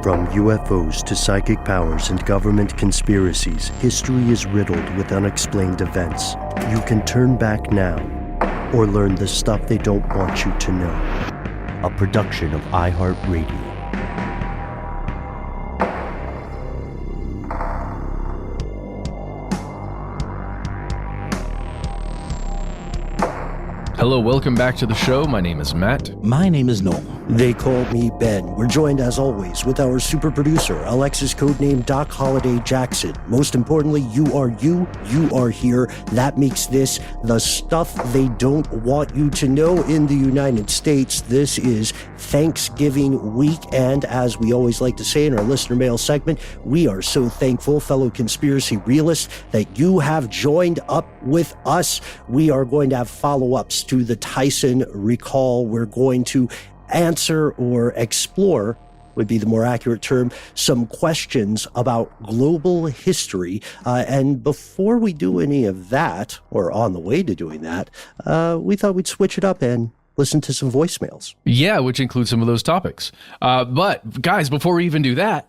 From UFOs to psychic powers and government conspiracies, history is riddled with unexplained events. You can turn back now or learn the stuff they don't want you to know. A production of iHeartRadio. Hello, welcome back to the show. My name is Matt. My name is Noel. They call me Ben. We're joined, as always, with our super producer, Alexis codename Doc Holliday Jackson. Most importantly, you are here. That makes this the stuff they don't want you to know in the United States. This is Thanksgiving week, and as we always like to say in our listener mail segment, we are so thankful, fellow conspiracy realists, that you have joined up with us. We are going to have follow-ups to the Tyson recall. We're going to answer or explore, would be the more accurate term, some questions about global history. And before we do any of that, or on the way to doing that, we thought we'd switch it up and listen to some voicemails. Yeah, which includes some of those topics. But guys, before we even do that,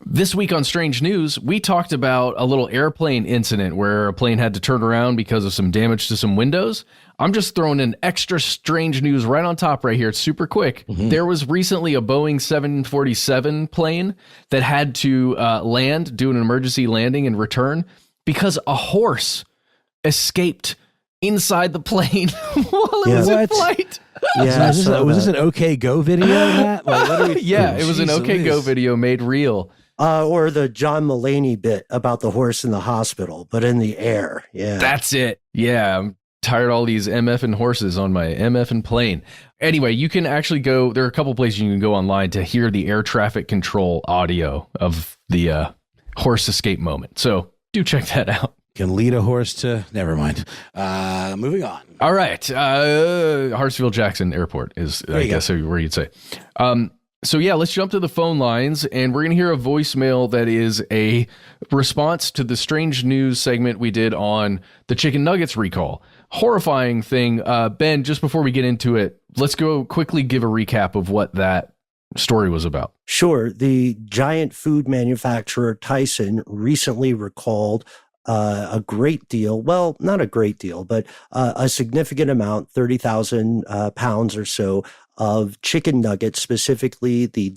this week on Strange News, we talked about a little airplane incident where a plane had to turn around because of some damage to some windows. I'm just throwing in extra strange news right on top right here. It's super quick. Mm-hmm. There was recently a Boeing 747 plane that had to land, do an emergency landing and return because a horse escaped inside the plane while it was in flight. Yeah, was this an OK Go video, Matt? Yeah, it was an OK Go video made real. Or the John Mulaney bit about the horse in the hospital, but in the air. Yeah, that's it. Yeah, I'm tired of all these MFing horses on my MFing plane. Anyway, you can actually go, there are a couple places you can go online to hear the air traffic control audio of the horse escape moment. So do check that out. Can lead a horse to, never mind. Moving on. All right. Hartsfield-Jackson Airport is, I guess, where you'd say. So yeah, let's jump to the phone lines, and we're going to hear a voicemail that is a response to the strange news segment we did on the chicken nuggets recall. Horrifying thing. Ben, just before we get into it, let's go quickly give a recap of what that story was about. Sure. The giant food manufacturer Tyson recently recalled a great deal, well, not a great deal, but a significant amount, 30,000 pounds or so, of chicken nuggets, specifically the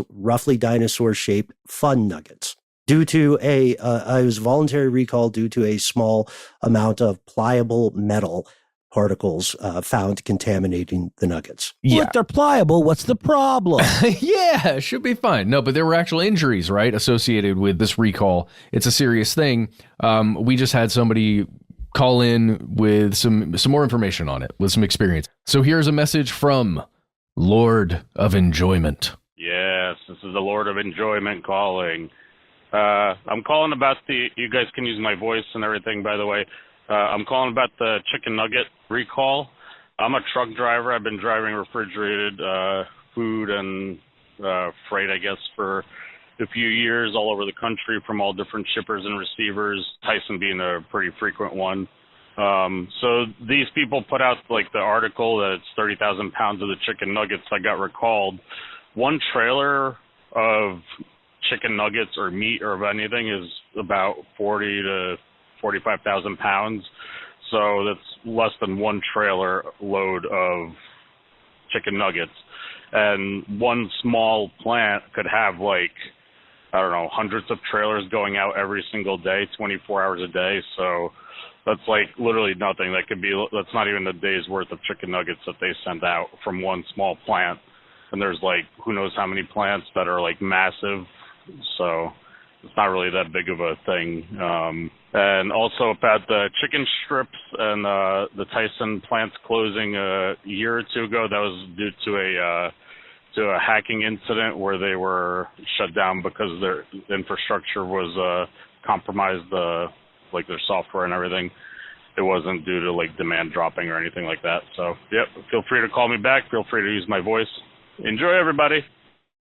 roughly dinosaur-shaped Fun Nuggets. Due to it was voluntary recall due to a small amount of pliable metal particles found contaminating the nuggets. Yeah. Look, they're pliable. What's the problem? Yeah, it should be fine. No, but there were actual injuries, right, associated with this recall. It's a serious thing. We just had somebody call in with some more information on it, with some experience. So here's a message from Lord of Enjoyment. Yes, this is the Lord of Enjoyment calling. I'm calling about you guys can use my voice and everything, by the way. I'm calling about the chicken nugget recall. I'm a truck driver. I've been driving refrigerated food and freight, I guess, for a few years all over the country from all different shippers and receivers, Tyson being a pretty frequent one. So these people put out like the article that it's 30,000 pounds of the chicken nuggets that got recalled. One trailer of chicken nuggets or meat or of anything is about 40 to 45,000 pounds. So that's less than one trailer load of chicken nuggets. And one small plant could have like, I don't know, hundreds of trailers going out every single day, 24 hours a day. So that's like literally nothing. That's not even a day's worth of chicken nuggets that they send out from one small plant. And there's like, who knows how many plants that are like massive. So it's not really that big of a thing. And also about the chicken strips and the Tyson plants closing a year or two ago, that was due to a hacking incident where they were shut down because their infrastructure was compromised, like their software and everything. It wasn't due to like demand dropping or anything like that. So, yep, feel free to call me back. Feel free to use my voice. Enjoy, everybody.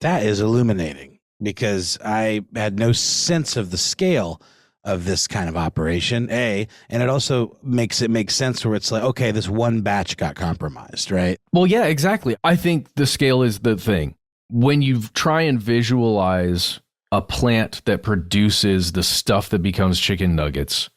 That is illuminating, because I had no sense of the scale of this kind of operation, and it also makes it make sense where it's like, okay, this one batch got compromised, right? Well, yeah, exactly. I think the scale is the thing. when you try and visualize a plant that produces the stuff that becomes chicken nuggets,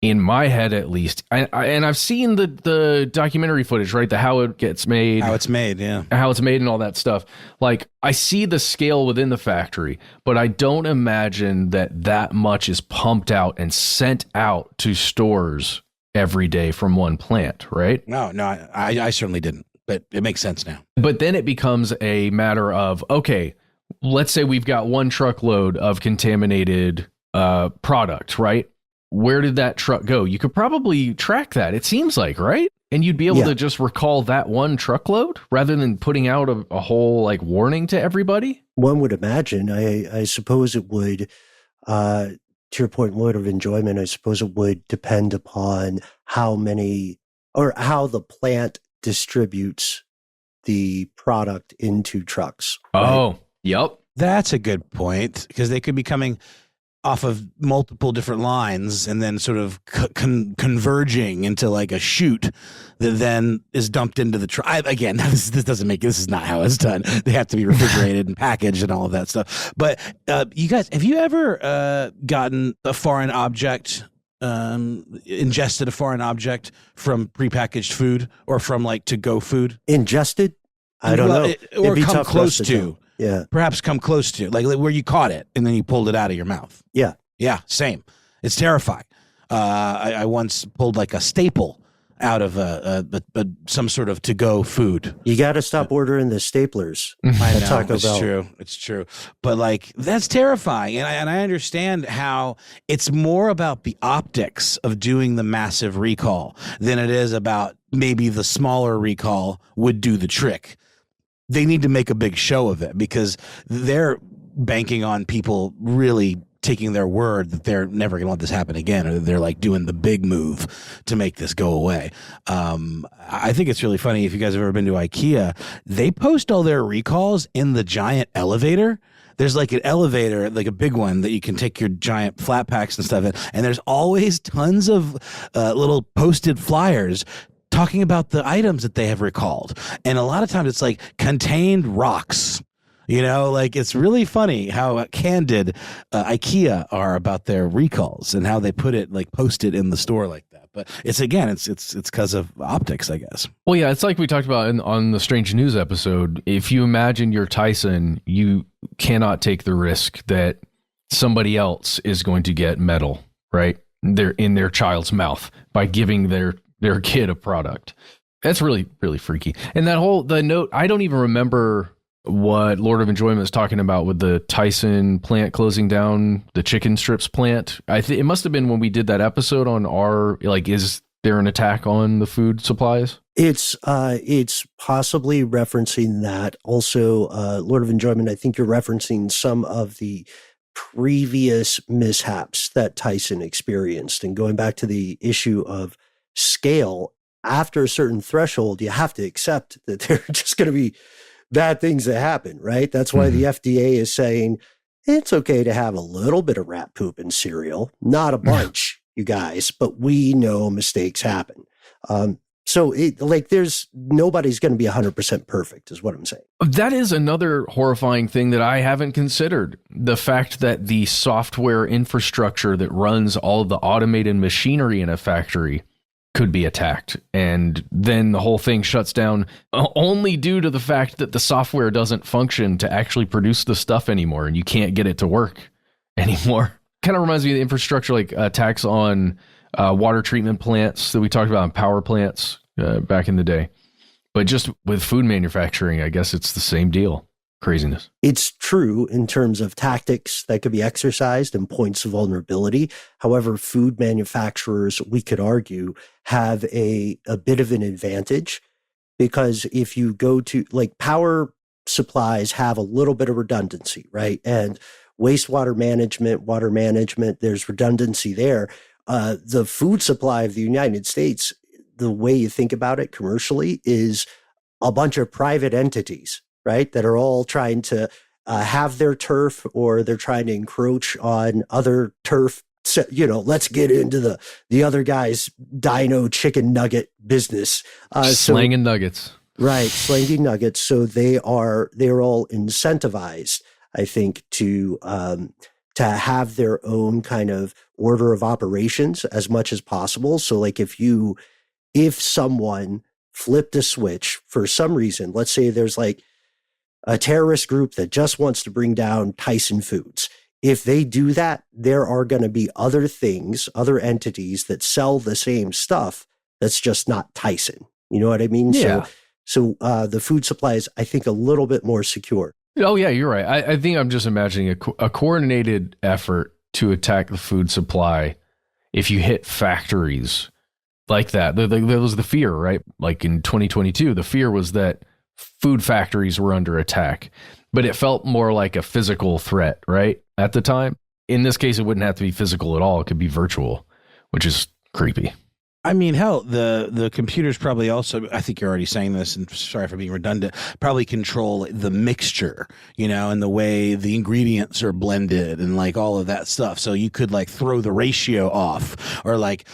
in my head at least, and I've seen the documentary footage, right? How it gets made. How it's made, yeah. How it's made and all that stuff. Like, I see the scale within the factory, but I don't imagine that much is pumped out and sent out to stores every day from one plant, right? No, I certainly didn't, but it makes sense now. But then it becomes a matter of, okay, let's say we've got one truckload of contaminated product, right? Where did that truck go? You could probably track that, it seems like, right? And you'd be able to just recall that one truckload rather than putting out a whole like warning to everybody. One would imagine. I suppose it would, to your point, Lord of Enjoyment, I suppose it would depend upon how many or how the plant distributes the product into trucks. Right? Oh, yep. That's a good point, because they could be coming off of multiple different lines and then sort of converging into like a chute that then is dumped into the truck. Again, this is not how it's done. They have to be refrigerated and packaged and all of that stuff. But you guys, have you ever gotten a foreign object, ingested a foreign object from prepackaged food or from like to-go food? Ingested? I don't know. Or come close to. Yeah. Perhaps come close to, like where you caught it and then you pulled it out of your mouth. Yeah. Yeah, same. It's terrifying. I once pulled like a staple out of some sort of to-go food. You got to stop ordering the staplers. I know, Taco it's Bell. true. It's true. But like, that's terrifying. And I understand how it's more about the optics of doing the massive recall than it is about maybe the smaller recall would do the trick. They need to make a big show of it because they're banking on people really taking their word that they're never going to let this happen again, or they're like doing the big move to make this go away. I think it's really funny. If you guys have ever been to IKEA, they post all their recalls in the giant elevator. There's like an elevator, like a big one that you can take your giant flat packs and stuff in. And there's always tons of little posted flyers talking about the items that they have recalled. And a lot of times it's like contained rocks, like it's really funny how candid IKEA are about their recalls and how they put it, like post it in the store like that. But it's because of optics, I guess. Well, yeah, it's like we talked about on the Strange News episode. If you imagine you're Tyson, you cannot take the risk that somebody else is going to get metal, right? They're in their child's mouth by giving their kid a product. That's really, really freaky. And the note, I don't even remember what Lord of Enjoyment is talking about with the Tyson plant closing down the chicken strips plant. It must have been when we did that episode on is there an attack on the food supplies? It's possibly referencing that. Also, Lord of Enjoyment, I think you're referencing some of the previous mishaps that Tyson experienced. And going back to the issue of scale, after a certain threshold, you have to accept that there are just going to be bad things that happen, right? That's why the FDA is saying it's okay to have a little bit of rat poop in cereal, not a bunch, you guys, but we know mistakes happen. So nobody's going to be 100% perfect is what I'm saying. That is another horrifying thing that I haven't considered. The fact that the software infrastructure that runs all of the automated machinery in a factory could be attacked. And then the whole thing shuts down only due to the fact that the software doesn't function to actually produce the stuff anymore. And you can't get it to work anymore. Kind of reminds me of the infrastructure, like attacks on water treatment plants that we talked about, on power plants back in the day. But just with food manufacturing, I guess it's the same deal. Craziness. It's true in terms of tactics that could be exercised and points of vulnerability. However, food manufacturers, we could argue, have a bit of an advantage, because if you go to like power supplies have a little bit of redundancy, right? And wastewater management, water management, there's redundancy there. The food supply of the United States, the way you think about it commercially, is a bunch of private entities, right, that are all trying to have their turf, or they're trying to encroach on other turf. So, let's get into the other guy's dino chicken nugget business. Slanging nuggets. Right, slangy nuggets. So they're all incentivized, I think, to have their own kind of order of operations as much as possible. So like if someone flipped a switch for some reason, let's say there's like a terrorist group that just wants to bring down Tyson Foods. If they do that, there are going to be other things, other entities that sell the same stuff that's just not Tyson. You know what I mean? Yeah. So the food supply is, I think, a little bit more secure. Oh, yeah, you're right. I think I'm just imagining a coordinated effort to attack the food supply if you hit factories like that. There was the fear, right? Like in 2022, the fear was that food factories were under attack, but it felt more like a physical threat, right? At the time. In this case, it wouldn't have to be physical at all. It could be virtual, which is creepy. I mean, hell, the computers probably also, I think you're already saying this, and sorry for being redundant, probably control the mixture, and the way the ingredients are blended and like all of that stuff. So you could like throw the ratio off or like,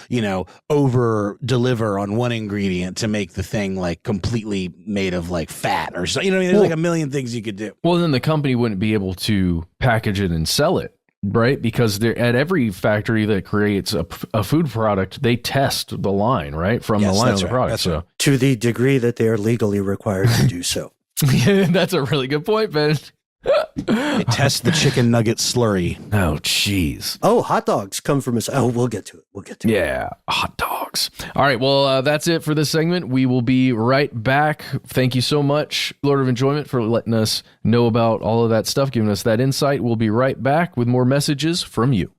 over deliver on one ingredient to make the thing like completely made of like fat or so, there's like a million things you could do. Well, then the company wouldn't be able to package it and sell it. Right, because they're at every factory that creates a food product, they test the line, right, from the line of the product. So, to the degree that they are legally required to do so. Yeah, that's a really good point, Ben. They test the chicken nugget slurry. Oh, jeez. Oh, hot dogs come from us. Oh, we'll get to it. Yeah, hot dogs. All right, well, that's it for this segment. We will be right back. Thank you so much, Lord of Enjoyment, for letting us know about all of that stuff, giving us that insight. We'll be right back with more messages from you.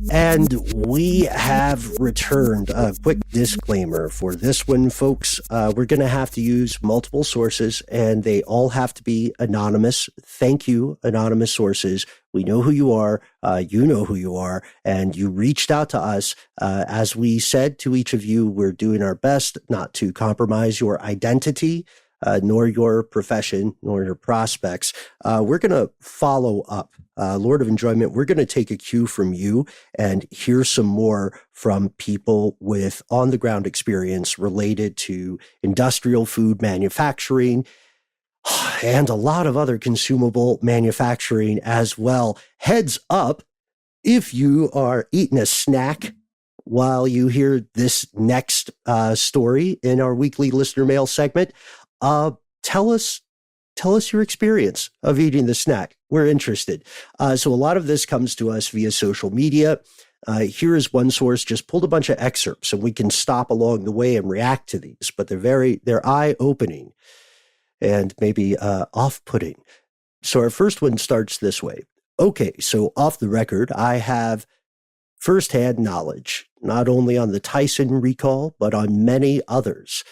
And we have returned. A quick disclaimer for this one, folks. We're going to have to use multiple sources, and they all have to be anonymous. Thank you, anonymous sources. We know who you are. You know who you are. And you reached out to us. As we said to each of you, we're doing our best not to compromise your identity, nor your profession, nor your prospects. We're going to follow up. Lord of Enjoyment, we're going to take a cue from you and hear some more from people with on-the-ground experience related to industrial food manufacturing and a lot of other consumable manufacturing as well. Heads up, if you are eating a snack while you hear this next story in our weekly listener mail segment, tell us your experience of eating the snack. We're interested. So a lot of this comes to us via social media. Here is one source, just pulled a bunch of excerpts and we can stop along the way and react to these, but they're eye-opening and maybe off-putting. So our first one starts this way. Okay, so off the record, I have firsthand knowledge, not only on the Tyson recall, but on many others.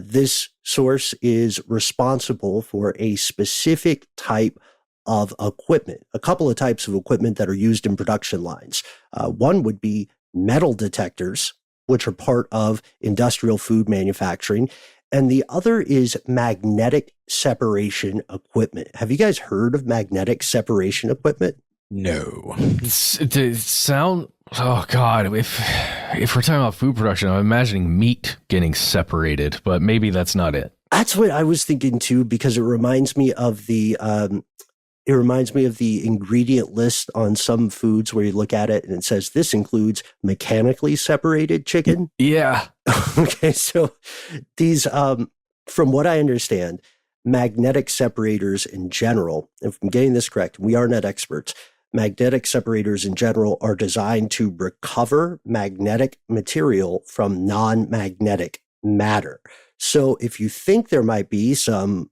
This source is responsible for a specific type of equipment, a couple of types of equipment that are used in production lines. One would be metal detectors, which are part of industrial food manufacturing. And the other is magnetic separation equipment. Have you guys heard of magnetic separation equipment? No. Oh God, if we're talking about food production, I'm imagining meat getting separated, but maybe that's not it. That's what I was thinking too, because it reminds me of the ingredient list on some foods where you look at it and it says this includes mechanically separated chicken. Yeah. Okay, so these, from what I understand, magnetic separators in general, if I'm getting this correct, we are not experts. Magnetic separators in general are designed to recover magnetic material from non-magnetic matter. So if you think there might be some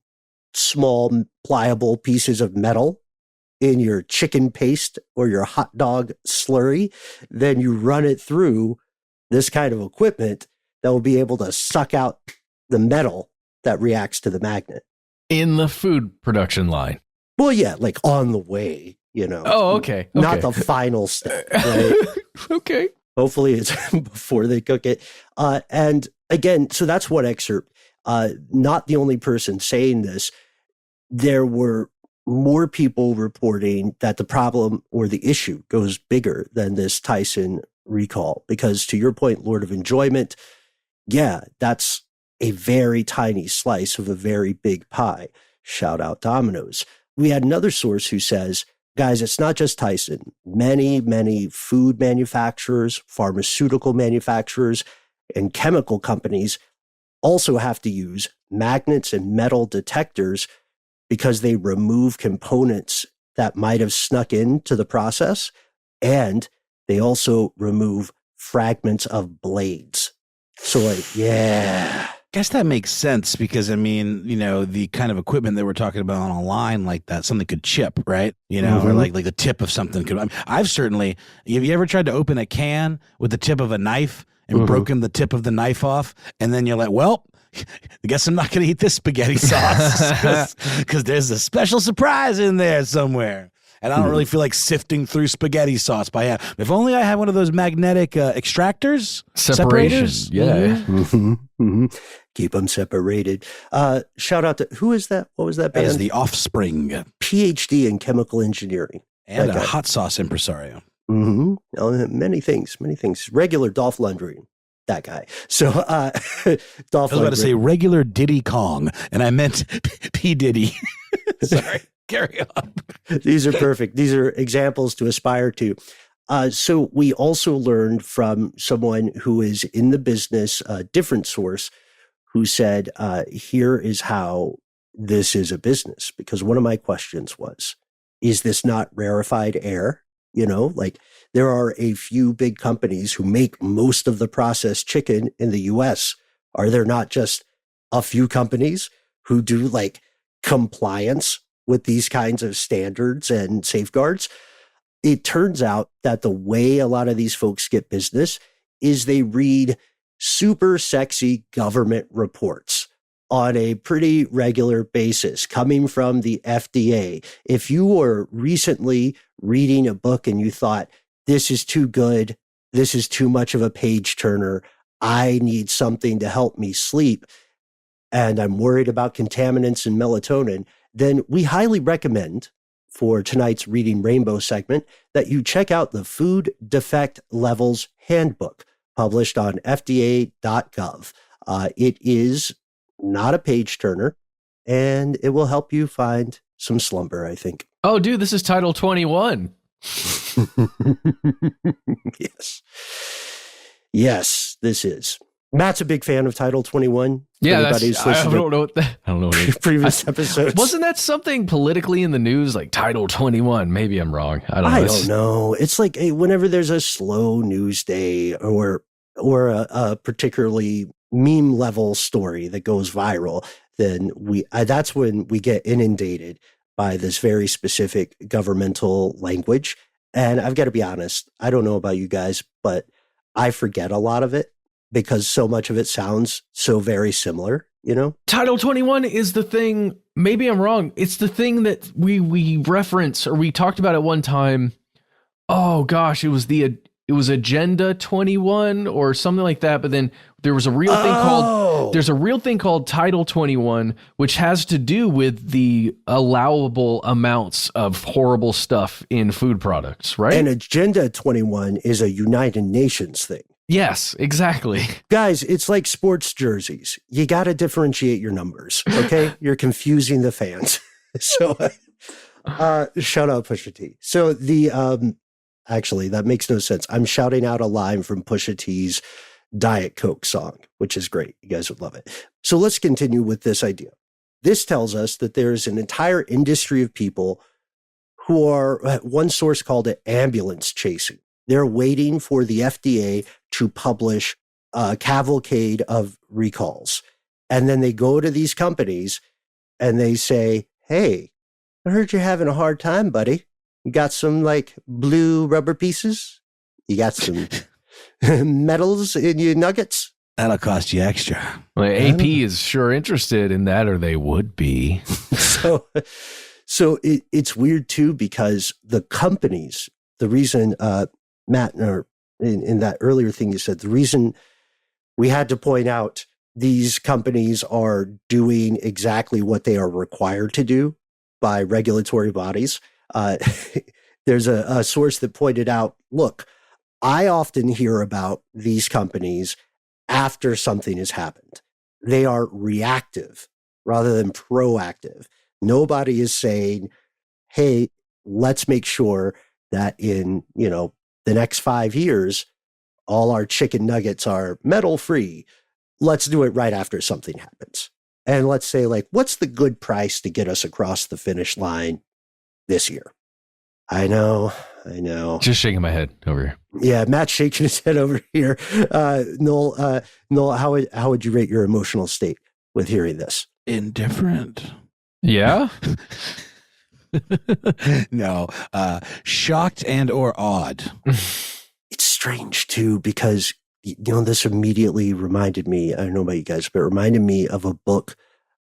small, pliable pieces of metal in your chicken paste or your hot dog slurry, then you run it through this kind of equipment that will be able to suck out the metal that reacts to the magnet. In the food production line. Well, yeah, like on the way, Oh, okay. Not the final step, right? Okay. Hopefully it's before they cook it. And again, so that's one excerpt. Not the only person saying this. There were more people reporting that the problem or the issue goes bigger than this Tyson recall. Because to your point, Lord of Enjoyment, yeah, that's a very tiny slice of a very big pie. Shout out Domino's. We had another source who says, guys, it's not just Tyson. Many, many food manufacturers, pharmaceutical manufacturers, and chemical companies also have to use magnets and metal detectors because they remove components that might have snuck into the process. And they also remove fragments of blades. So like, yeah. Guess that makes sense because, I mean, you know, the kind of equipment that we're talking about on a line like that, something could chip, right? You know, or like the tip of something could. I mean, I've certainly, have you ever tried to open a can with the tip of a knife and broken the tip of the knife off? And then you're like, well, I guess I'm not going to eat this spaghetti sauce because there's a special surprise in there somewhere. And I don't really feel like sifting through spaghetti sauce by hand. If only I had one of those magnetic extractors. Separators. Yeah. Keep them separated. Shout out to, who is that? What was that band? That is The Offspring. PhD in chemical engineering. And a hot sauce impresario. Oh, many things. Regular Dolph Lundgren. That guy. So, Dolph I was about to say regular Diddy Kong, and I meant P. Diddy. Sorry. Carry on. These are perfect. These are examples to aspire to. So we also learned from someone who is in the business, a different source, who said, here is how this is a business. Because one of my questions was, is this not rarefied air? You know, like there are a few big companies who make most of the processed chicken in the US. Are there not just a few companies who do like compliance with these kinds of standards and safeguards? It turns out that the way a lot of these folks get business is they read super sexy government reports on a pretty regular basis coming from the FDA. If you were recently reading a book and you thought, this is too good, this is too much of a page turner, I need something to help me sleep, and I'm worried about contaminants and melatonin, then we highly recommend for tonight's Reading Rainbow segment that you check out the Food Defect Levels Handbook published on FDA.gov. It is not a page turner, and it will help you find some slumber, I think. Oh, dude, this is Title 21. Yes, this is. Matt's a big fan of Title 21. Yeah, I don't know what that. I don't know what previous episodes. Wasn't that something politically in the news, like Title 21? Maybe I'm wrong. I don't know. It's like whenever there's a slow news day or a particularly meme level story that goes viral, then that's when we get inundated by this very specific governmental language. And I've got to be honest, I don't know about you guys, but I forget a lot of it because so much of it sounds so very similar, you know? Title 21 is the thing, maybe I'm wrong, it's the thing that we reference, or we talked about at one time. Oh gosh, it was Agenda 21 or something like that, but then there was a real thing called Title 21, which has to do with the allowable amounts of horrible stuff in food products, right? And Agenda 21 is a United Nations thing. Yes, exactly. Guys, it's like sports jerseys. You got to differentiate your numbers, okay? You're confusing the fans. So, shout out Pusha T. So actually, that makes no sense. I'm shouting out a line from Pusha T's Diet Coke song, which is great. You guys would love it. So let's continue with this idea. This tells us that there's an entire industry of people who are, one source called it ambulance chasing. They're waiting for the FDA to publish a cavalcade of recalls. And then they go to these companies and they say, hey, I heard you're having a hard time, buddy. You got some like blue rubber pieces? You got some metals in your nuggets? That'll cost you extra. Well, AP is sure interested in that, or they would be. So it's weird too, because the companies, the reason, Matt, in that earlier thing you said, the reason we had to point out these companies are doing exactly what they are required to do by regulatory bodies. There's a source that pointed out, look, I often hear about these companies after something has happened. They are reactive rather than proactive. Nobody is saying, hey, let's make sure that in, the next 5 years, all our chicken nuggets are metal free. Let's do it right after something happens. And let's say, like, what's the good price to get us across the finish line this year? I know. Just shaking my head over here. Yeah, Matt's shaking his head over here. Noel, how would you rate your emotional state with hearing this? Indifferent. Yeah? No, shocked and or awed. It's strange too, because this immediately reminded me, I don't know about you guys, but it reminded me of a book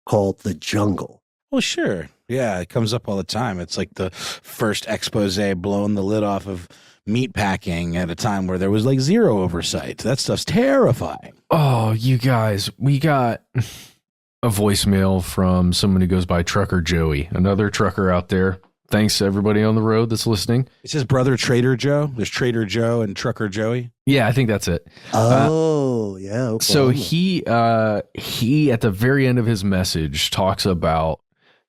called The Jungle. Well, sure. Yeah, it comes up all the time. It's like the first expose blowing the lid off of meat packing at a time where there was like zero oversight. That stuff's terrifying. Oh, you guys, we got a voicemail from someone who goes by Trucker Joey, another trucker out there. Thanks to everybody on the road that's listening. It's his brother, Trader Joe. There's Trader Joe and Trucker Joey. Yeah, I think that's it. Oh, yeah. Oklahoma. So he at the very end of his message talks about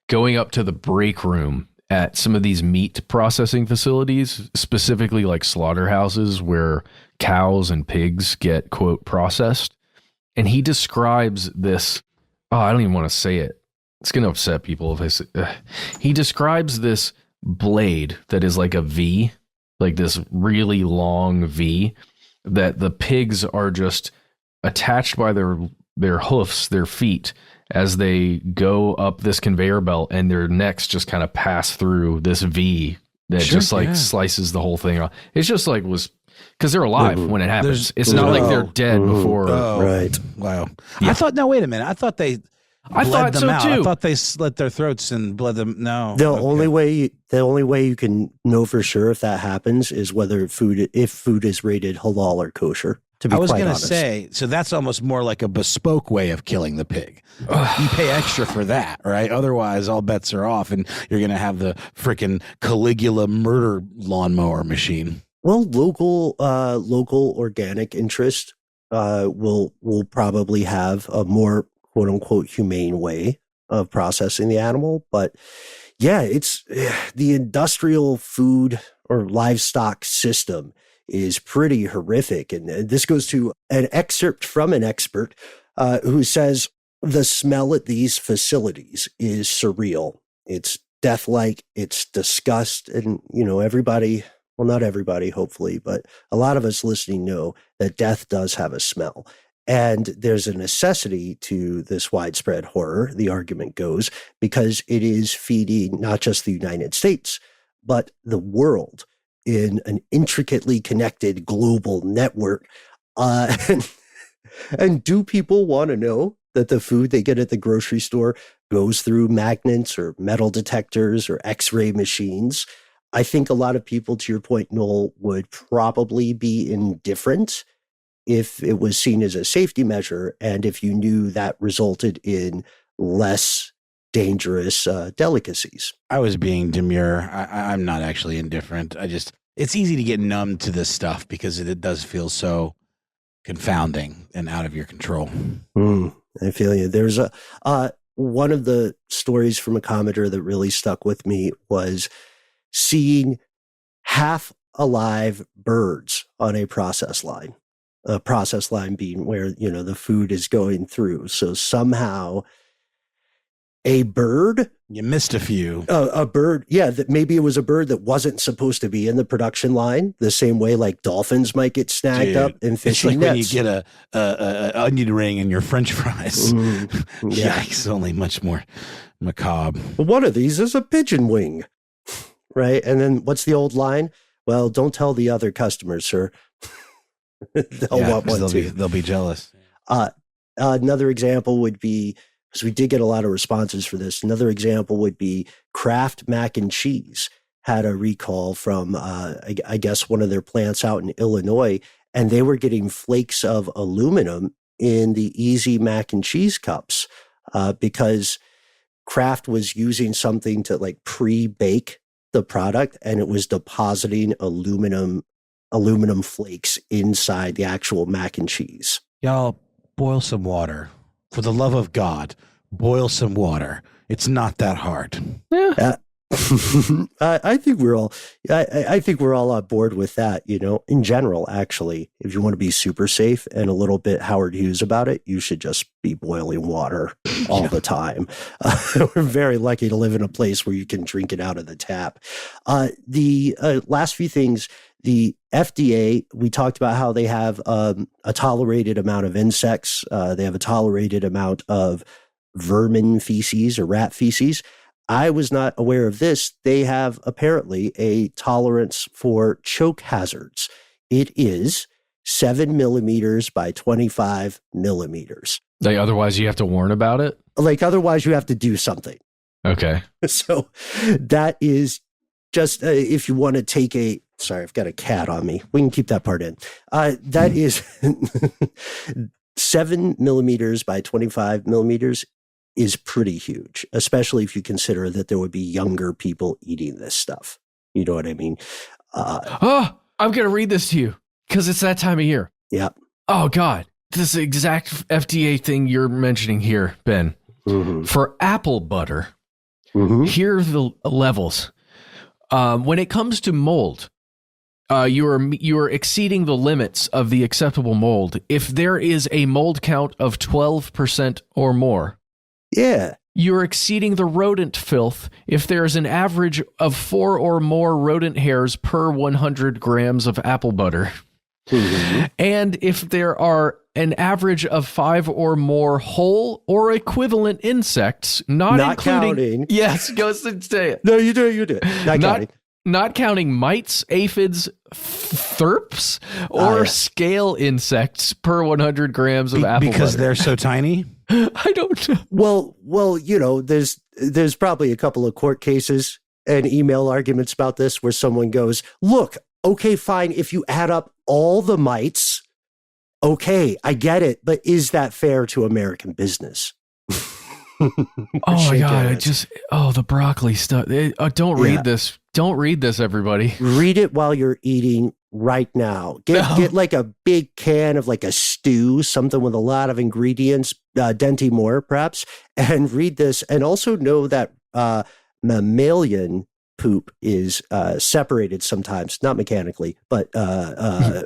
going up to the break room at some of these meat processing facilities, specifically like slaughterhouses where cows and pigs get, quote, processed. And he describes this. Oh, I don't even want to say it. It's going to upset people if I say. He describes this blade that is like a V, like this really long V, that the pigs are just attached by their hoofs, their feet, as they go up this conveyor belt, and their necks just kind of pass through this V that slices the whole thing off. It's just like because they're alive when it happens. It's not like they're dead before. Right. Wow. Yeah. I thought, no, wait a minute. I thought they bled them so out. too. I thought they slit their throats and bled them. No. The only way you can know for sure if that happens is if food is rated halal or kosher. To be I was going to say, so that's almost more like a bespoke way of killing the pig. You pay extra for that, right? Otherwise, all bets are off, and you're going to have the freaking Caligula murder lawnmower machine. Well, local organic interest will probably have a more quote unquote humane way of processing the animal, but yeah, it's the industrial food or livestock system is pretty horrific. And this goes to an excerpt from an expert who says the smell at these facilities is surreal. It's death-like, it's disgust. And, everybody, well, not everybody, hopefully, but a lot of us listening know that death does have a smell. And there's a necessity to this widespread horror, the argument goes, because it is feeding not just the United States, but the world in an intricately connected global network. And do people want to know that the food they get at the grocery store goes through magnets or metal detectors or X-ray machines? I think a lot of people, to your point, Noel, would probably be indifferent if it was seen as a safety measure and if you knew that resulted in less dangerous delicacies. I was being demure. I'm not actually indifferent. It's easy to get numb to this stuff because it does feel so confounding and out of your control. I feel you. There's one of the stories from a commenter that really stuck with me was seeing half alive birds on a process line. A process line being where, the food is going through. So somehow a bird. You missed a few. A bird. Yeah. That maybe it was a bird that wasn't supposed to be in the production line, the same way like dolphins might get snagged up in fishing nets. It's like when you get a onion ring in your French fries. Yeah. Yikes, only much more macabre. One of these is a pigeon wing. Right. And then what's the old line? Well, don't tell the other customers, sir. They'll want one too. They'll be jealous. Another example would be, because we did get a lot of responses for this. Another example would be Kraft Mac and Cheese had a recall from, I guess, one of their plants out in Illinois, and they were getting flakes of aluminum in the Easy Mac and Cheese cups because Kraft was using something to like pre-bake the product, and it was depositing aluminum flakes inside the actual mac and cheese. Y'all, boil some water. For the love of God, boil some water. It's not that hard. Yeah. I think we're all on board with that, in general. Actually, if you want to be super safe and a little bit Howard Hughes about it, you should just be boiling water all the time. We're very lucky to live in a place where you can drink it out of the tap. The last few things, the FDA, we talked about how they have a tolerated amount of insects. They have a tolerated amount of vermin feces or rat feces. I was not aware of this. They have apparently a tolerance for choke hazards. It is 7 millimeters by 25 millimeters. Like, otherwise you have to warn about it? Like, otherwise you have to do something. Okay. So that is just, if you want to take sorry, I've got a cat on me. We can keep that part in. That is 7 millimeters by 25 millimeters is pretty huge, especially if you consider that there would be younger people eating this stuff. You know what I mean? I'm going to read this to you because it's that time of year. Yeah. Oh, God. This exact FDA thing you're mentioning here, Ben. Mm-hmm. For apple butter, here are the levels. When it comes to mold, you are exceeding the limits of the acceptable mold. If there is a mold count of 12% or more, yeah, you're exceeding the rodent filth if there's an average of 4 or more rodent hairs per 100 grams of apple butter. Mm-hmm. And if there are an average of 5 or more whole or equivalent insects, not including, counting. Yes, go say it. No, you do it. Not counting. Not counting mites, aphids, thirps, or scale insects per 100 grams of apple butter. Because they're so tiny? I don't know. Well, there's probably a couple of court cases and email arguments about this where someone goes, look, okay, fine, if you add up all the mites, okay, I get it, but is that fair to American business? Oh my God, the broccoli stuff. Don't read this. Don't read this, everybody. Read it while you're eating right now. Get like a big can of like a stew, something with a lot of ingredients, Denti Moore perhaps, and read this. And also know that mammalian poop is separated sometimes, not mechanically, but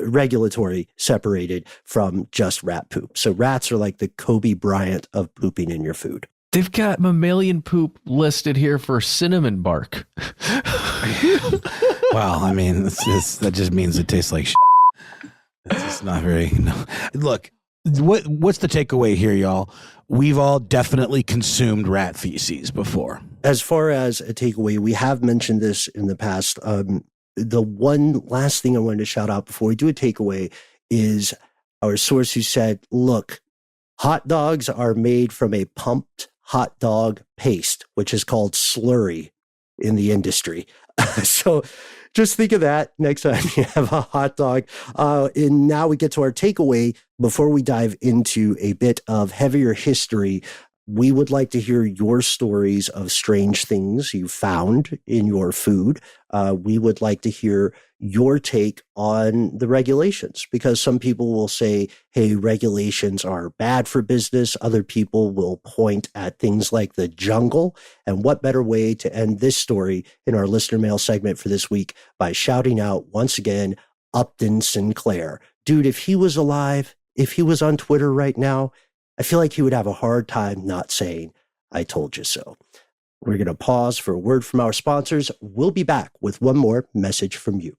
regulatory separated from just rat poop. So rats are like the Kobe Bryant of pooping in your food. They've got mammalian poop listed here for cinnamon bark. Well, I mean, that just means it tastes like shit. It's just not very. No. Look, what's the takeaway here, y'all? We've all definitely consumed rat feces before. As far as a takeaway, we have mentioned this in the past. The one last thing I wanted to shout out before we do a takeaway is our source who said, look, hot dogs are made from a pumped hot dog paste, which is called slurry in the industry. So just think of that next time you have a hot dog. And now we get to our takeaway. Before we dive into a bit of heavier history, we would like to hear your stories of strange things you found in your food. We would like to hear your take on the regulations, because some people will say, hey, regulations are bad for business. Other people will point at things like the jungle. And what better way to end this story in our listener mail segment for this week by shouting out once again, Upton Sinclair. Dude, if he was alive, if he was on Twitter right now, I feel like he would have a hard time not saying, I told you so. We're going to pause for a word from our sponsors. We'll be back with one more message from you.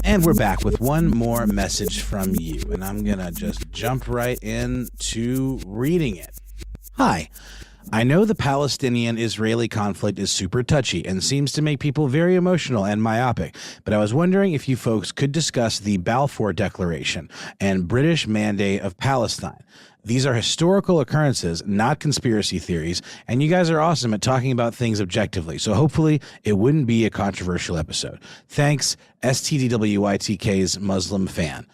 And we're back with one more message from you. And I'm going to just jump right into reading it. Hi. I know the Palestinian-Israeli conflict is super touchy and seems to make people very emotional and myopic, but I was wondering if you folks could discuss the Balfour Declaration and British Mandate of Palestine. These are historical occurrences, not conspiracy theories, and you guys are awesome at talking about things objectively, so hopefully it wouldn't be a controversial episode. Thanks, stdwytk's Muslim fan.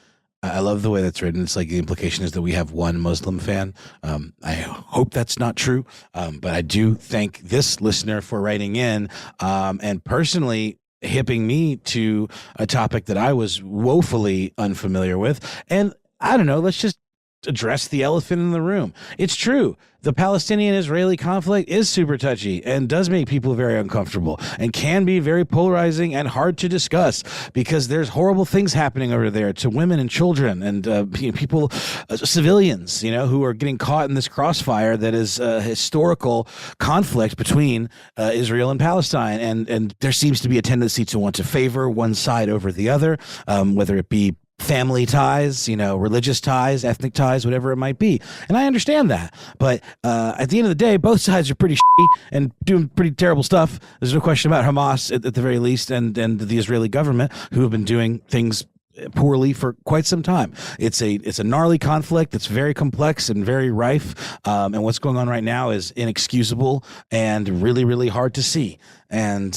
I love the way that's written. It's like the implication is that we have one Muslim fan. I hope that's not true, but I do thank this listener for writing in and personally hipping me to a topic that I was woefully unfamiliar with. And I don't know, let's just address the elephant in the room. It's true. The Palestinian-Israeli conflict is super touchy and does make people very uncomfortable and can be very polarizing and hard to discuss because there's horrible things happening over there to women and children and people, civilians, who are getting caught in this crossfire that is a historical conflict between Israel and Palestine. And there seems to be a tendency to want to favor one side over the other, whether it be family ties, religious ties, ethnic ties, whatever it might be. And I understand that. But at the end of the day, both sides are pretty shitty and doing pretty terrible stuff. There's no question about Hamas at the very least and the Israeli government who have been doing things poorly for quite some time. It's a gnarly conflict that's very complex and very rife. And what's going on right now is inexcusable and really, really hard to see. And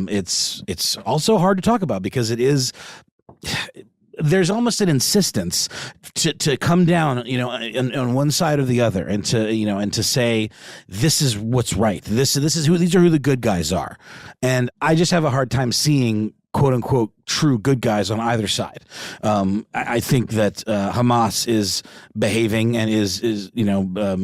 it's also hard to talk about because it is... There's almost an insistence to come down, on one side or the other, and to say this is what's right. These are who the good guys are, and I just have a hard time seeing quote unquote true good guys on either side. I think that Hamas is behaving and is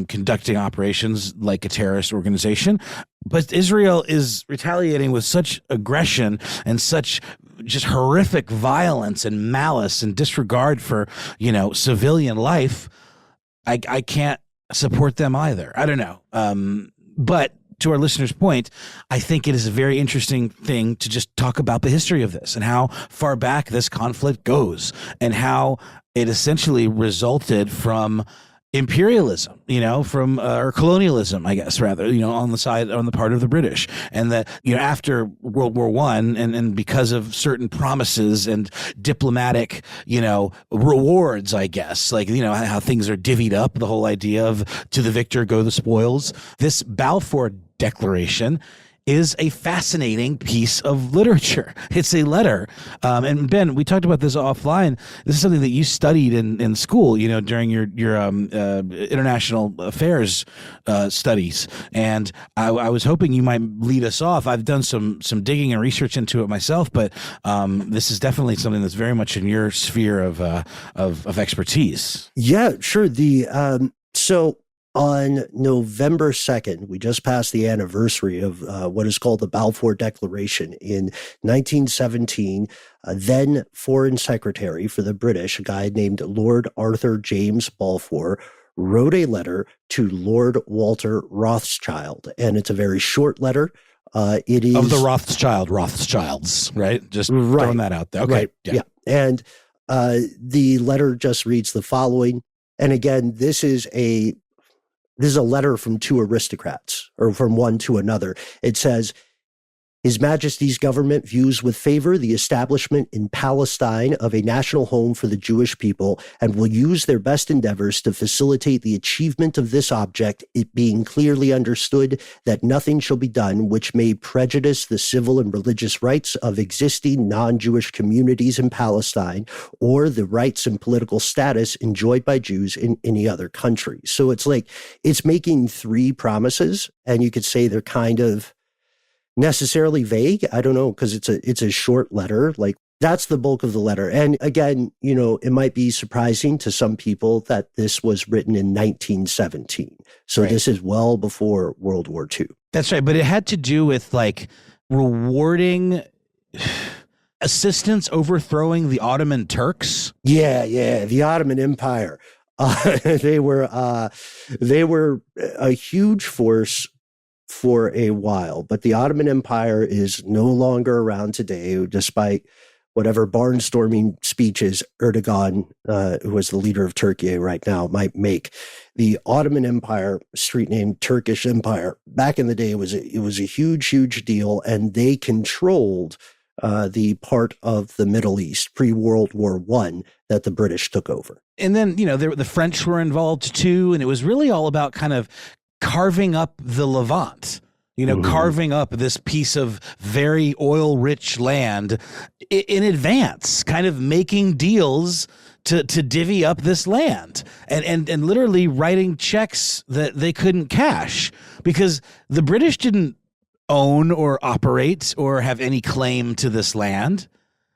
conducting operations like a terrorist organization, but Israel is retaliating with such aggression and such just horrific violence and malice and disregard for, civilian life. I can't support them either. I don't know. But to our listener's point, I think it is a very interesting thing to just talk about the history of this and how far back this conflict goes and how it essentially resulted from imperialism, from or colonialism, I guess, rather, on the part of the British. And that, after World War I and because of certain promises and diplomatic, rewards, I guess, like, how things are divvied up, the whole idea of to the victor go the spoils. This Balfour Declaration is a fascinating piece of literature. It's a letter. And Ben, we talked about this offline. This is something that you studied in school, during your international affairs studies. And I was hoping you might lead us off. I've done some digging and research into it myself, but this is definitely something that's very much in your sphere of expertise. Yeah, sure. So on November 2nd, we just passed the anniversary of what is called the Balfour Declaration. In 1917, then Foreign Secretary for the British, a guy named Lord Arthur James Balfour, wrote a letter to Lord Walter Rothschild. And it's a very short letter. It is of the Rothschilds, right? Just throwing that out there. Okay. Right. Yeah. And the letter just reads the following. And again, this is a letter from two aristocrats, or from one to another. It says, His Majesty's government views with favor the establishment in Palestine of a national home for the Jewish people and will use their best endeavors to facilitate the achievement of this object, it being clearly understood that nothing shall be done which may prejudice the civil and religious rights of existing non-Jewish communities in Palestine or the rights and political status enjoyed by Jews in any other country. So it's like, it's making three promises, and you could say they're kind of necessarily vague. I don't know, because it's a short letter. Like, that's the bulk of the letter. And again, it might be surprising to some people that this was written in 1917. So right. This is well before World War II. That's right. But it had to do with like rewarding assistance overthrowing the Ottoman Turks. Yeah. The Ottoman Empire. They were a huge force for a while, but the Ottoman Empire is no longer around today, despite whatever barnstorming speeches Erdogan, who is the leader of Turkey right now, might make. The Ottoman Empire, street name Turkish Empire, back in the day, it was a huge deal, and they controlled the part of the Middle East pre-World War I that the British took over. And then, the French were involved too, and it was really all about kind of carving up the Levant, carving up this piece of very oil-rich land in advance, kind of making deals to divvy up this land and literally writing checks that they couldn't cash because the British didn't own or operate or have any claim to this land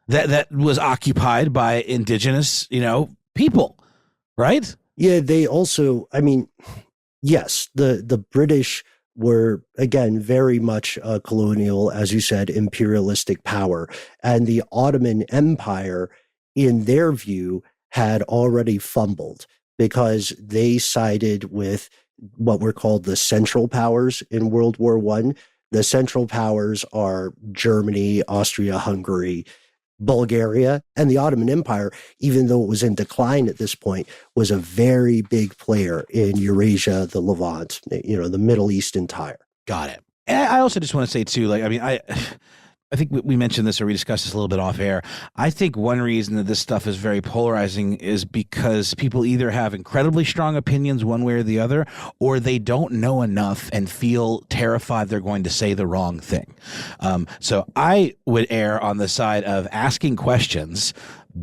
that was occupied by indigenous, people, right? Yeah, they also, yes, the British were, again, very much colonial, as you said, imperialistic power. And the Ottoman Empire, in their view, had already fumbled because they sided with what were called the Central Powers in World War I. The Central Powers are Germany, Austria-Hungary, Bulgaria, and the Ottoman Empire, even though it was in decline at this point, was a very big player in Eurasia, the Levant, the Middle East entire. Got it. And I also just want to say too, I think we mentioned this or we discussed this a little bit off air. I think one reason that this stuff is very polarizing is because people either have incredibly strong opinions one way or the other, or they don't know enough and feel terrified they're going to say the wrong thing. So I would err on the side of asking questions,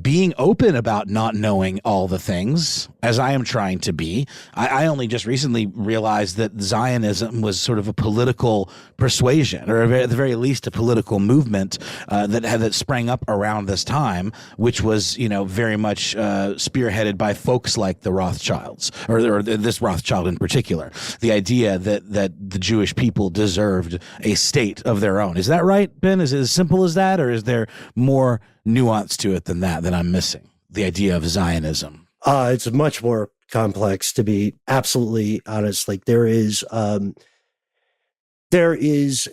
being open about not knowing all the things, as I am trying to be. I only just recently realized that Zionism was sort of a political persuasion, or at the very least a political movement that sprang up around this time, which was, very much spearheaded by folks like the Rothschilds, or this Rothschild in particular. The idea that the Jewish people deserved a state of their own. Is that right, Ben? Is it as simple as that, or is there more nuance to it than that I'm missing? The idea of Zionism. It's much more complex, to be absolutely honest. Like there is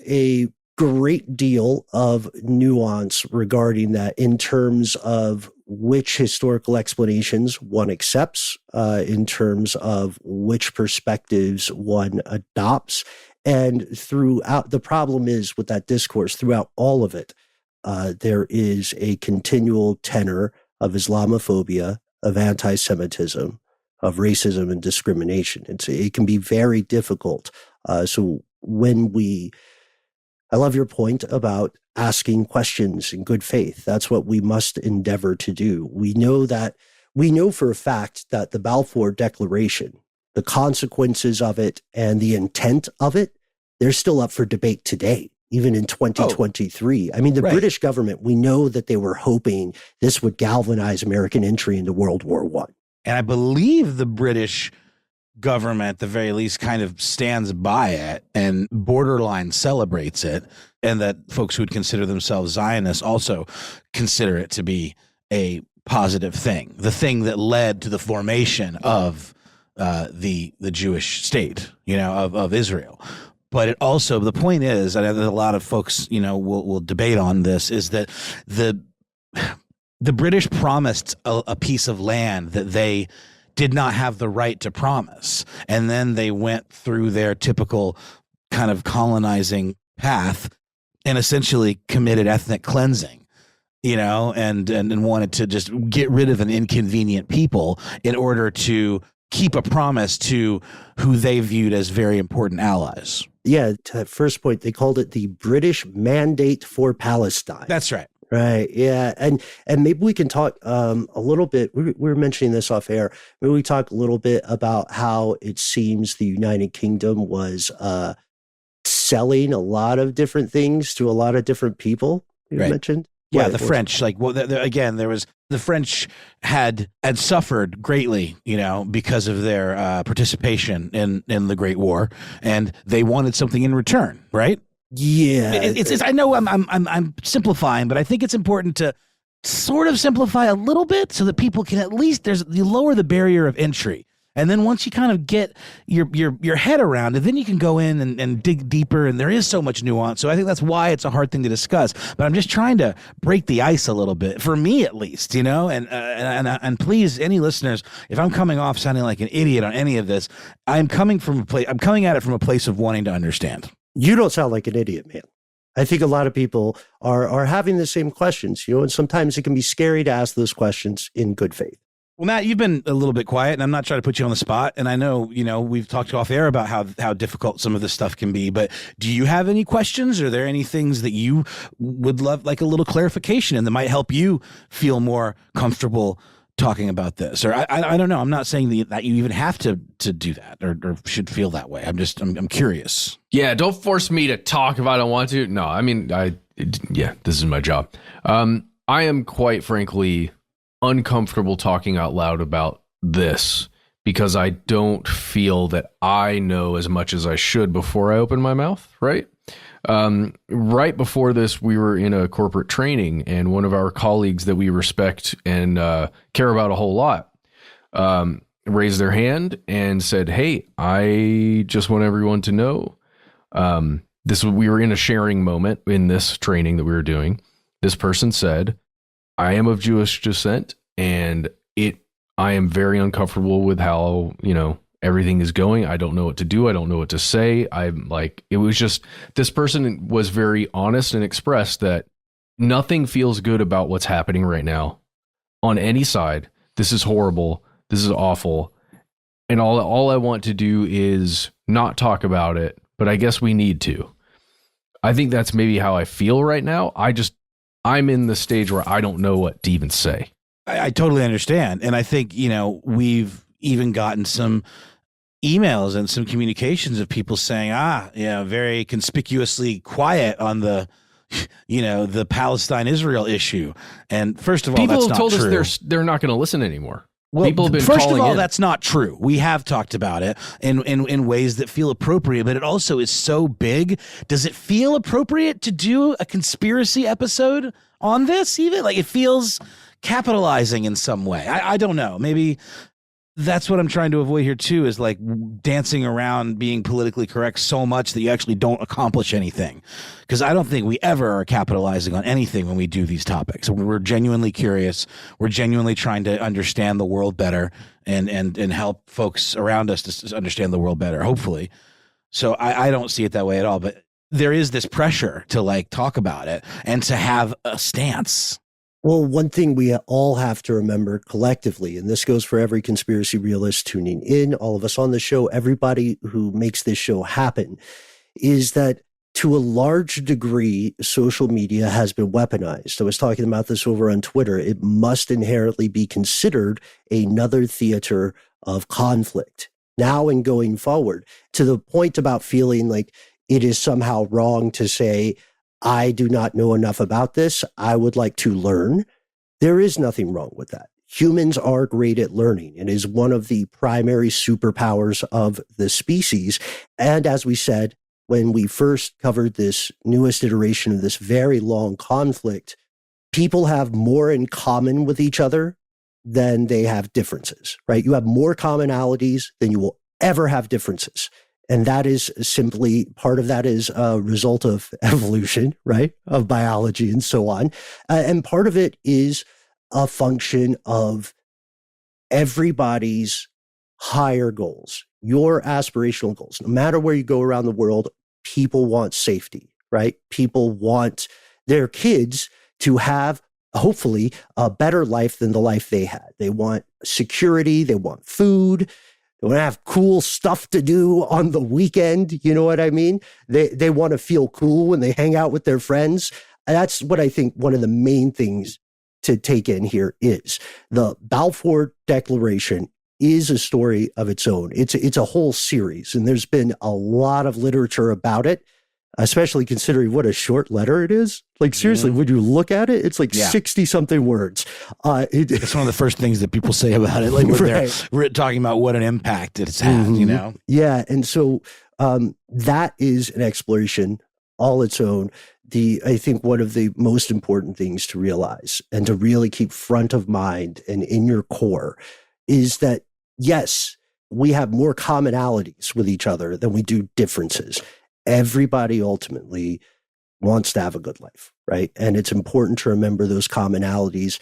a great deal of nuance regarding that in terms of which historical explanations one accepts, in terms of which perspectives one adopts. And throughout, the problem is with that discourse, throughout all of it, there is a continual tenor of Islamophobia, of anti-Semitism, of racism and discrimination. It can be very difficult. So I love your point about asking questions in good faith. That's what we must endeavor to do. We know for a fact that the Balfour Declaration, the consequences of it and the intent of it, they're still up for debate today. Even in 2023. The British government, we know that they were hoping this would galvanize American entry into World War I. And I believe the British government, at the very least, kind of stands by it and borderline celebrates it. And that folks who would consider themselves Zionists also consider it to be a positive thing. The thing that led to the formation of the Jewish state, of Israel. But it also, the point is, and a lot of folks, will debate on this, is that the British promised a piece of land that they did not have the right to promise. And then they went through their typical kind of colonizing path and essentially committed ethnic cleansing, and wanted to just get rid of an inconvenient people in order to keep a promise to who they viewed as very important allies. Yeah, to that first point, they called it the British Mandate for Palestine. That's right. Right. Yeah. And maybe we can talk a little bit. We were mentioning this off air. Maybe we talk a little bit about how it seems the United Kingdom was selling a lot of different things to a lot of different people. You mentioned. Yeah, the French, again, the French had suffered greatly, because of their participation in the Great War, and they wanted something in return, right? Yeah, it's I know I'm simplifying, but I think it's important to sort of simplify a little bit so that people can at least you lower the barrier of entry. And then once you kind of get your head around it, then you can go in and dig deeper. And there is so much nuance. So I think that's why it's a hard thing to discuss. But I'm just trying to break the ice a little bit, for me at least, And please, any listeners, if I'm coming off sounding like an idiot on any of this, I'm coming at it from a place of wanting to understand. You don't sound like an idiot, man. I think a lot of people are having the same questions, and sometimes it can be scary to ask those questions in good faith. Well, Matt, you've been a little bit quiet, and I'm not trying to put you on the spot. And I know, we've talked off air about how difficult some of this stuff can be. But do you have any questions? Are there any things that you would love, like a little clarification, and that might help you feel more comfortable talking about this? Or I don't know. I'm not saying that you even have to do that or should feel that way. I'm curious. Yeah, don't force me to talk if I don't want to. No, I mean, this is my job. I am quite frankly uncomfortable talking out loud about this because I don't feel that I know as much as I should before I open my mouth, right? Right before this, we were in a corporate training, and one of our colleagues that we respect and care about a whole lot raised their hand and said, "Hey, I just want everyone to know." We were in a sharing moment in this training that we were doing. This person said, "I am of Jewish descent, and I am very uncomfortable with how, everything is going. I don't know what to do. I don't know what to say." It was just, this person was very honest and expressed that nothing feels good about what's happening right now on any side. This is horrible. This is awful. And all I want to do is not talk about it, but I guess we need to. I think that's maybe how I feel right now. I'm in the stage where I don't know what to even say. I totally understand. And I think, we've even gotten some emails and some communications of people saying, very conspicuously quiet on the, the Palestine-Israel issue. And first of all, people that's have not told true. us they're not going to listen anymore. Well, people have been first of all, in. That's not true. We have talked about it in ways that feel appropriate, but it also is so big. Does it feel appropriate to do a conspiracy episode on this even? Like, it feels capitalizing in some way. I don't know. Maybe that's what I'm trying to avoid here too, is like dancing around being politically correct so much that you actually don't accomplish anything. Because I don't think we ever are capitalizing on anything when we do these topics. We're genuinely curious. We're genuinely trying to understand the world better and help folks around us to understand the world better, hopefully. So I don't see it that way at all. But there is this pressure to talk about it and to have a stance. Well, one thing we all have to remember collectively, and this goes for every conspiracy realist tuning in, all of us on the show, everybody who makes this show happen, is that to a large degree, social media has been weaponized. I was talking about this over on Twitter. It must inherently be considered another theater of conflict now and going forward, to the point about feeling like it is somehow wrong to say, "I do not know enough about this. I would like to learn." There is nothing wrong with that. Humans are great at learning. It is one of the primary superpowers of the species. And as we said, when we first covered this newest iteration of this very long conflict, people have more in common with each other than they have differences, right? You have more commonalities than you will ever have differences. And that is simply, part of that is a result of evolution, right? Of biology and so on. And part of it is a function of everybody's higher goals, your aspirational goals. No matter where you go around the world, people want safety, right? People want their kids to have, hopefully, a better life than the life they had. They want security. They want food. They want to have cool stuff to do on the weekend. You know what I mean? They want to feel cool when they hang out with their friends. And that's what I think one of the main things to take in here is. The Balfour Declaration is a story of its own. It's a whole series, and there's been a lot of literature about it, especially considering what a short letter it is. Like, seriously, when you look at it, it's like 60-something words. It's one of the first things that people say about it, like when we're talking about what an impact it's had, you know? Yeah, and so that is an exploration all its own. I think one of the most important things to realize and to really keep front of mind and in your core is that, yes, we have more commonalities with each other than we do differences. Everybody ultimately wants to have a good life, right? And it's important to remember those commonalities.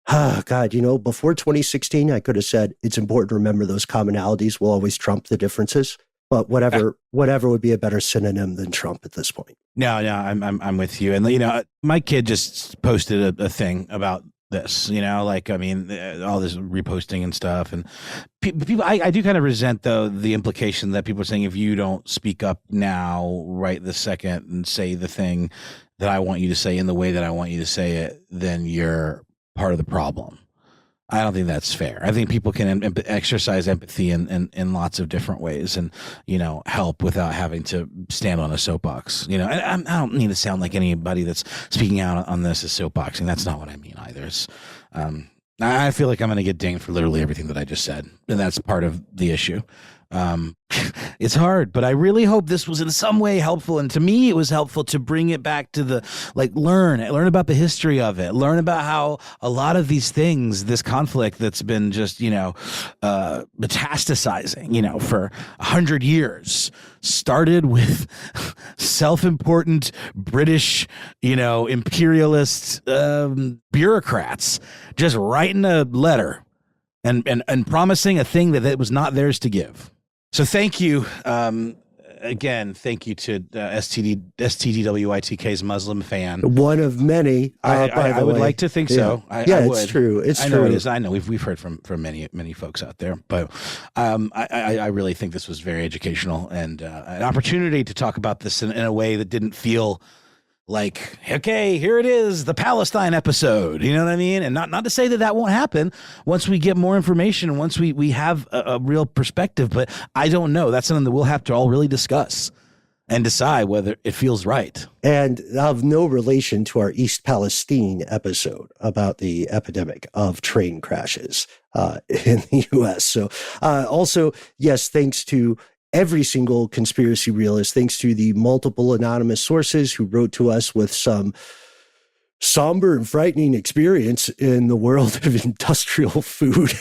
God, before 2016, I could have said it's important to remember those commonalities will always trump the differences. But whatever would be a better synonym than Trump at this point. No, I'm with you. And my kid just posted a thing about this. All this reposting and stuff. And people, I do kind of resent though the implication that people are saying if you don't speak up now, right this second, and say the thing that I want you to say in the way that I want you to say it, then you're part of the problem. I don't think that's fair. I think people can exercise empathy in lots of different ways, and help without having to stand on a soapbox. I don't mean to sound like anybody that's speaking out on this is soapboxing. That's not what I mean either. It's, I feel like I'm going to get dinged for literally everything that I just said, and that's part of the issue. It's hard, but I really hope this was in some way helpful. And to me, it was helpful to bring it back to the, learn about the history of it, learn about how a lot of these things, this conflict that's been just, metastasizing, for 100 years, started with self-important British, imperialist, bureaucrats just writing a letter and promising a thing that was not theirs to give. So thank you. Again, thank you to STDWYTK's Muslim fan. One of many. I would like to think so. It's true. I know it is. I know we've heard from many folks out there, but I really think this was very educational and an opportunity to talk about this in a way that didn't feel like, okay, here it is, the Palestine episode. You know what I mean? And not to say that won't happen once we get more information, once we have a real perspective. But I don't know. That's something that we'll have to all really discuss and decide whether it feels right. And of no relation to our East Palestine episode about the epidemic of train crashes in the U.S. So also, yes, thanks to every single conspiracy realist, thanks to the multiple anonymous sources who wrote to us with some somber and frightening experience in the world of industrial food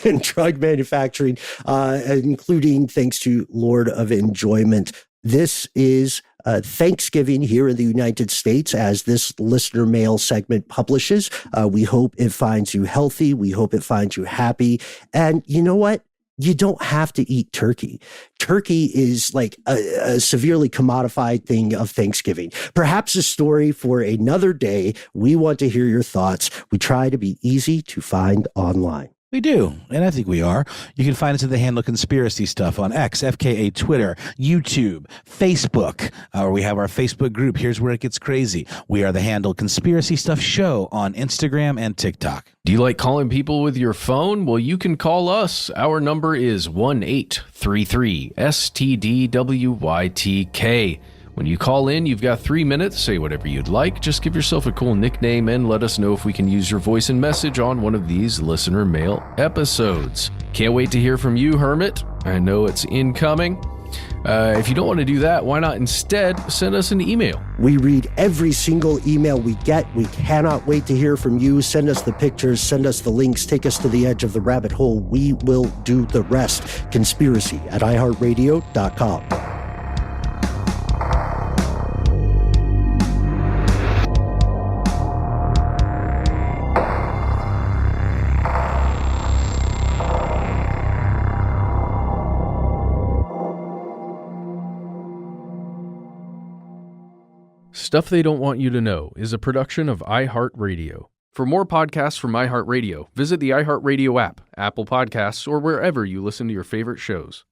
and drug manufacturing, including thanks to Lord of Enjoyment. This is Thanksgiving here in the United States as this listener mail segment publishes. We hope it finds you healthy. We hope it finds you happy. And you know what? You don't have to eat turkey. Turkey is like a severely commodified thing of Thanksgiving. Perhaps a story for another day. We want to hear your thoughts. We try to be easy to find online. We do, and I think we are. You can find us at the handle Conspiracy Stuff on X, FKA, Twitter, YouTube, Facebook. We have our Facebook group. Here's where it gets crazy. We are the handle Conspiracy Stuff Show on Instagram and TikTok. Do you like calling people with your phone? Well, you can call us. Our number is 1-833-STDWYTK. When you call in, you've got 3 minutes. Say whatever you'd like. Just give yourself a cool nickname and let us know if we can use your voice and message on one of these listener mail episodes. Can't wait to hear from you, Hermit. I know it's incoming. If you don't want to do that, why not instead send us an email? We read every single email we get. We cannot wait to hear from you. Send us the pictures, send us the links, take us to the edge of the rabbit hole. We will do the rest. Conspiracy@iHeartRadio.com. Stuff They Don't Want You to Know is a production of iHeartRadio. For more podcasts from iHeartRadio, visit the iHeartRadio app, Apple Podcasts, or wherever you listen to your favorite shows.